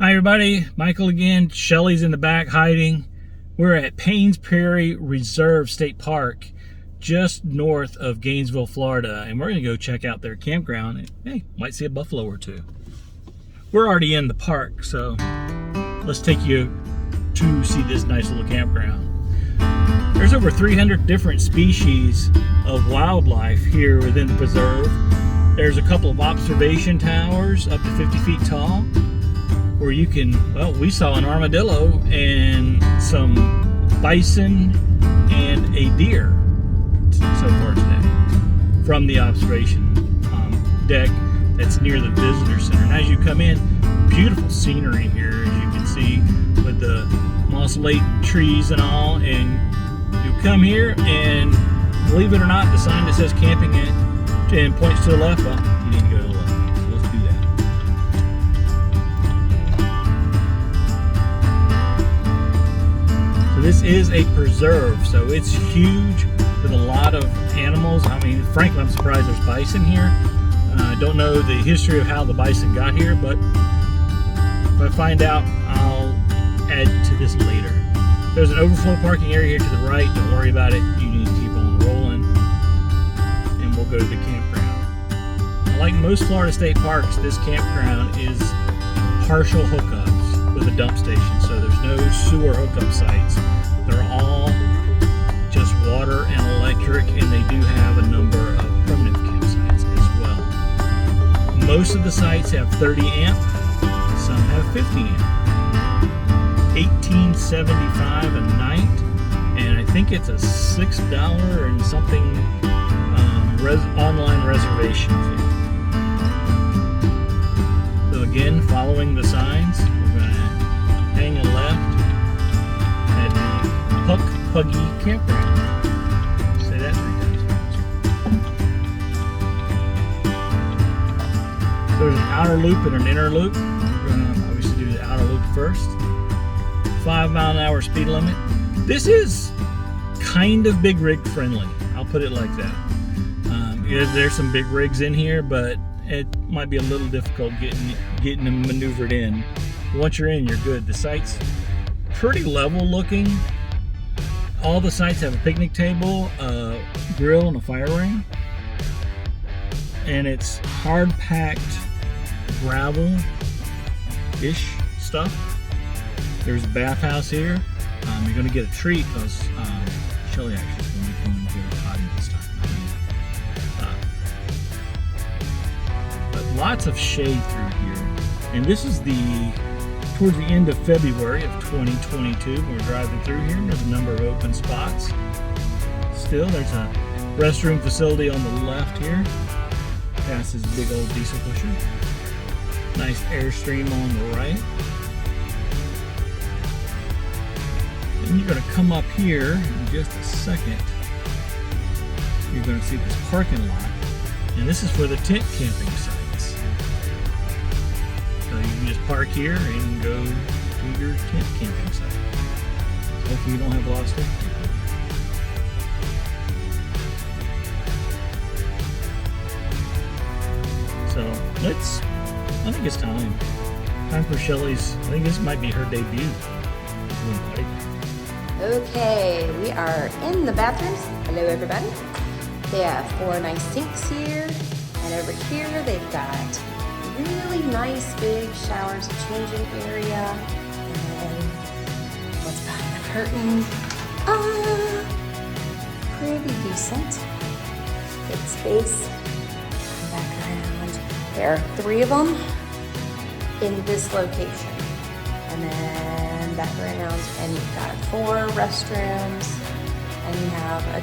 Hi everybody, Michael again. Shelly's in the back hiding. We're at Paynes Prairie Reserve State Park, just north of Gainesville, Florida, and we're gonna go check out their campground. And, hey, might see a buffalo or two. We're already in the park, so let's take you to see this nice little campground. There's over 300 different species of wildlife here within the preserve. There's a couple of observation towers up to 50 feet tall, where you can, well, we saw an armadillo and some bison and a deer so far today from the observation deck that's near the visitor center. And as you come in, beautiful scenery here, as you can see, with the moss-laden trees and all. And you come here, and believe it or not, the sign that says camping and points to the left, well, you need to go to the left. So let's do that. So this is a preserve, so it's huge with a lot of animals. I mean, frankly, I'm surprised there's bison here. I don't know the history of how the bison got here, but if I find out, I'll add to this later. There's an overflow parking area here to the right. Don't worry about it. You need to keep on rolling, and we'll go to the campground. Like most Florida state parks, this campground is partial hookups with a dump station, so there's no sewer hookup sites. They're all just water and electric, and they do have a number of permanent campsites as well. Most of the sites have 30 amp, some have 50 amp. $18.75 a night, and I think it's a $6 and something online reservation fee. So again, following the signs, we're going to hang a left at the PUC PUGGY Campground. Say that 3 times. So there's an outer loop and an inner loop. We're going to obviously do the outer loop first. 5-mile-an-hour speed limit. This is kind of big rig friendly. I'll put it like that. There's some big rigs in here, but it might be a little difficult getting them maneuvered in. Once you're in, you're good. The site's pretty level looking. All the sites have a picnic table, a grill, and a fire ring. And it's hard packed gravel-ish stuff. There's a bathhouse here. You're going to get a treat because Shelly actually is going to be coming to the potty this time. But lots of shade through here. And this is towards the end of February of 2022. We're driving through here, and there's a number of open spots. Still, there's a restroom facility on the left here. Past this big old diesel pusher. Nice Airstream on the right. And you're going to come up here in just a second. You're going to see this parking lot, and this is for the tent camping sites. So you can just park here and go to your tent camping site. Hopefully you don't have a lot of stuff to do. So I think it's time for Shelly's. I think this might be her debut. Okay, we are in the bathrooms. Hello everybody. They have 4 nice sinks here, and over here they've got really nice big showers, changing area, and what's behind the curtain? Pretty decent. Good space. Come back around. There are 3 of them in this location, and then back around, and you've got 4 restrooms, and you have a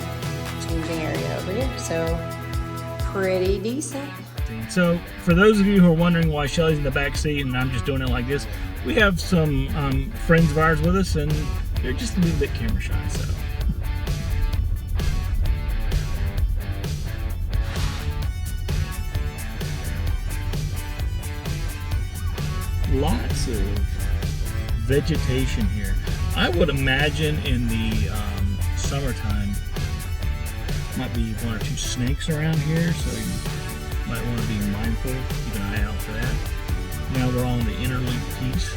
changing area over here, so pretty decent. So for those of you who are wondering why Shelly's in the back seat and I'm just doing it like this, we have some friends of ours with us, and they're just a little bit camera shy, so. Lots of vegetation here. I would imagine in the summertime might be 1 or 2 snakes around here, so you might want to be mindful, keep an eye out for that. Now we're on the inner loop piece.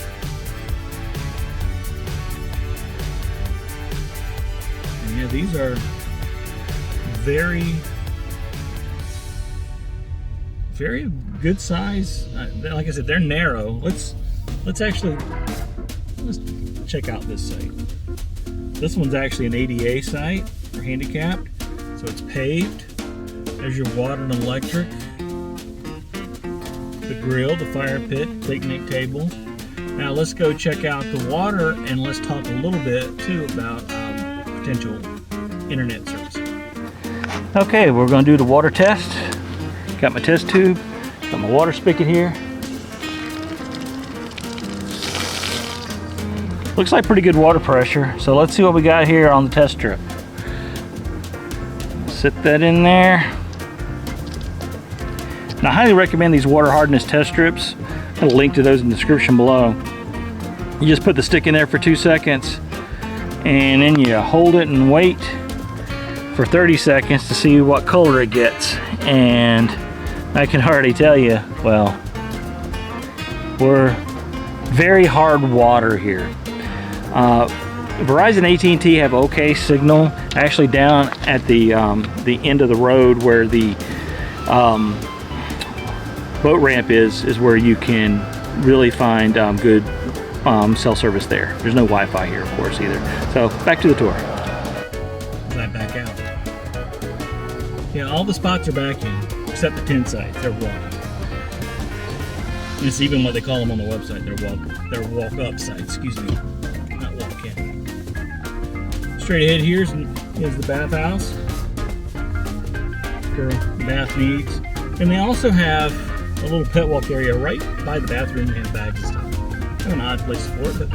And yeah, these are very good size. Like I said, they're narrow. Let's check out this site. This one's actually an ADA site for handicapped, so it's paved. There's your water and electric, the grill, the fire pit, picnic table. Now let's go check out the water, and let's talk a little bit too about potential internet service. Okay, we're going to do the water test. Got my test tube, got my water spigot here. Looks like pretty good water pressure, so let's see what we got here on the test strip. Sit that in there. And I highly recommend these water hardness test strips. I'll link to those in the description below. You just put the stick in there for 2 seconds, and then you hold it and wait for 30 seconds to see what color it gets. And I can already tell you, well, we're very hard water here. Verizon AT&T have okay signal. Actually, down at the end of the road where the boat ramp is where you can really find good cell service there. There's no Wi-Fi here, of course, either. So back to the tour. As I back out. Yeah, all the spots are backing except the tent sites. They're walking. It's even what they call them on the website. They're walk-up sites. Excuse me, not walk-in. Straight ahead here is the bathhouse for bath needs, and they also have a little pet walk area right by the bathroom. You have bags and stuff. Kind of an odd place for it, but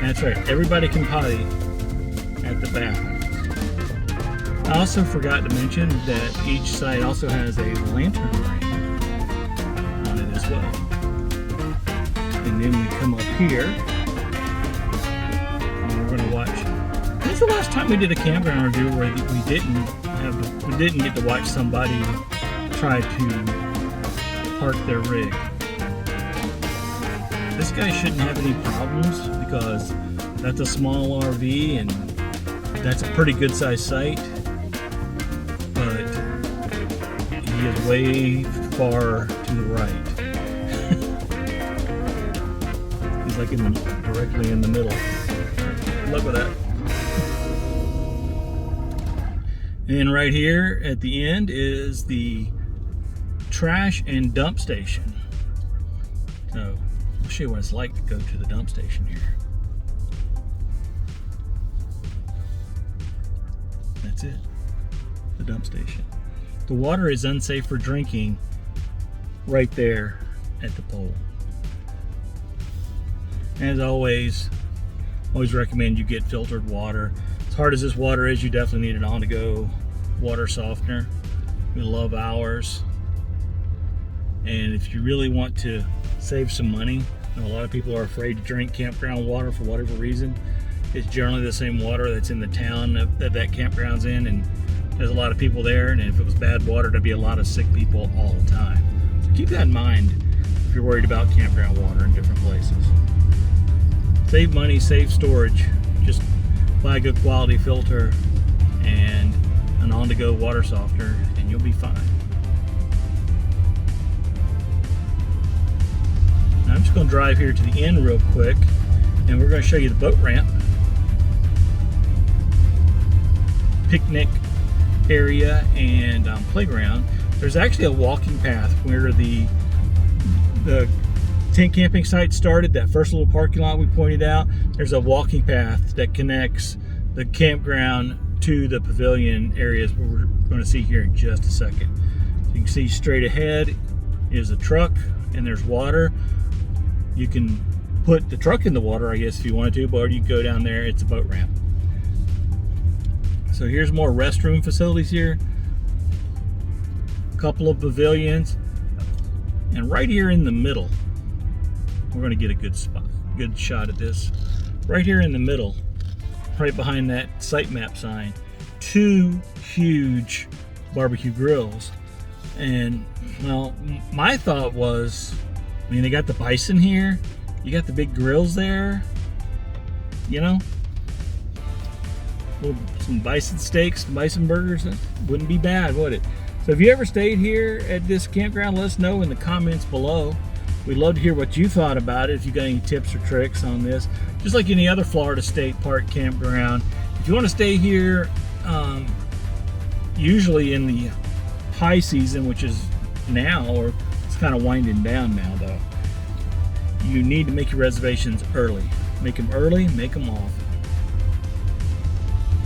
that's right. Everybody can potty at the bathhouse. I also forgot to mention that each site also has a lantern ring on it as well. And then we come up here, and we're going to watch. When's the last time we did a campground review where we didn't get to watch somebody try to park their rig? This guy shouldn't have any problems because that's a small RV and that's a pretty good sized site. But he is way far to the right. He's like directly in the middle. Good luck with that. And right here at the end is the trash and dump station. So I'll show you what it's like to go to the dump station here. That's it. The dump station. The water is unsafe for drinking right there at the pole. As always recommend you get filtered water. As hard as this water is, you definitely need an on-the-go water softener. We love ours. And if you really want to save some money, a lot of people are afraid to drink campground water for whatever reason. It's generally the same water that's in the town that campground's in, and there's a lot of people there, and if it was bad water, there'd be a lot of sick people all the time. So keep that in mind if you're worried about campground water in different places. Save money, save storage. Just buy a good quality filter and an on-the-go water softener, and you'll be fine. Now I'm just going to drive here to the end real quick, and we're going to show you the boat ramp, picnic area, and playground. There's actually a walking path where the tent camping site started, that first little parking lot we pointed out. There's a walking path that connects the campground to the pavilion areas where we're going to see here in just a second. So you can see straight ahead is a truck, and there's water. You can put the truck in the water, I guess, if you wanted to, but you can go down there. It's a boat ramp. So here's more restroom facilities here. A couple of pavilions. And right here in the middle, we're going to get a good shot at this. Right here in the middle, right behind that site map sign, 2 huge barbecue grills. And well, my thought was, I mean, they got the bison here, you got the big grills there, you know, some bison steaks, some bison burgers, that wouldn't be bad, would it? So if you ever stayed here at this campground, let us know in the comments below. We'd love to hear what you thought about it, if you got any tips or tricks on this. Just like any other Florida State Park campground, if you want to stay here, usually in the high season, which is now, or it's kind of winding down now though, you need to make your reservations early. Make them early, make them often.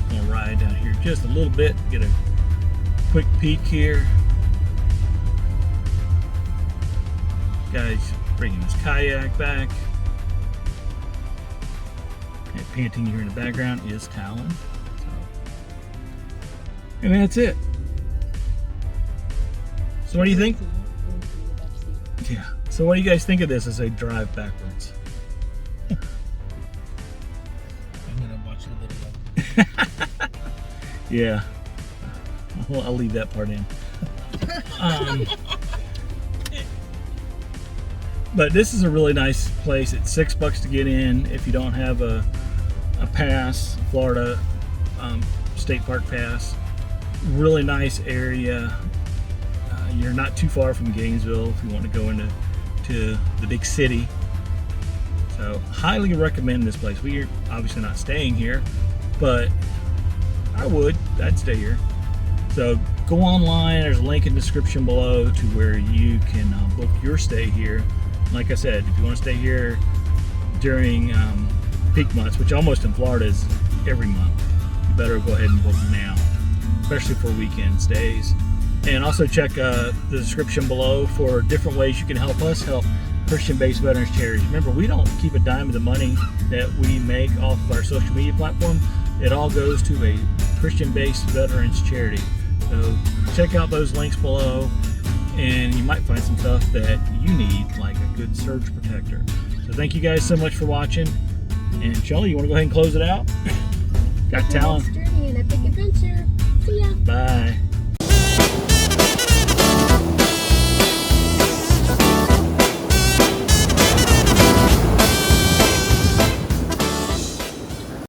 I'm gonna ride down here just a little bit, get a quick peek here. Guys bringing his kayak back. And panting here in the background is Talon. So, and that's it. So what do you think? Yeah. So what do you guys think of this as I drive backwards? I'm gonna watch the video. Yeah. I'll leave that part in. But this is a really nice place. It's $6 to get in if you don't have a pass, Florida State Park pass. Really nice area. You're not too far from Gainesville if you want to go into the big city. So highly recommend this place. We're obviously not staying here, but I'd stay here. So go online, there's a link in the description below to where you can book your stay here. Like I said, if you want to stay here during peak months, which almost in Florida is every month, you better go ahead and book now, especially for weekend stays. And also check the description below for different ways you can help us help Christian-based veterans charities. Remember, we don't keep a dime of the money that we make off of our social media platform. It all goes to a Christian-based veterans charity. So check out those links below, and you might find some stuff that you need, like a good surge protector. So thank you guys so much for watching. And Shelly, you want to go ahead and close it out? Got talent. Journey and epic adventure.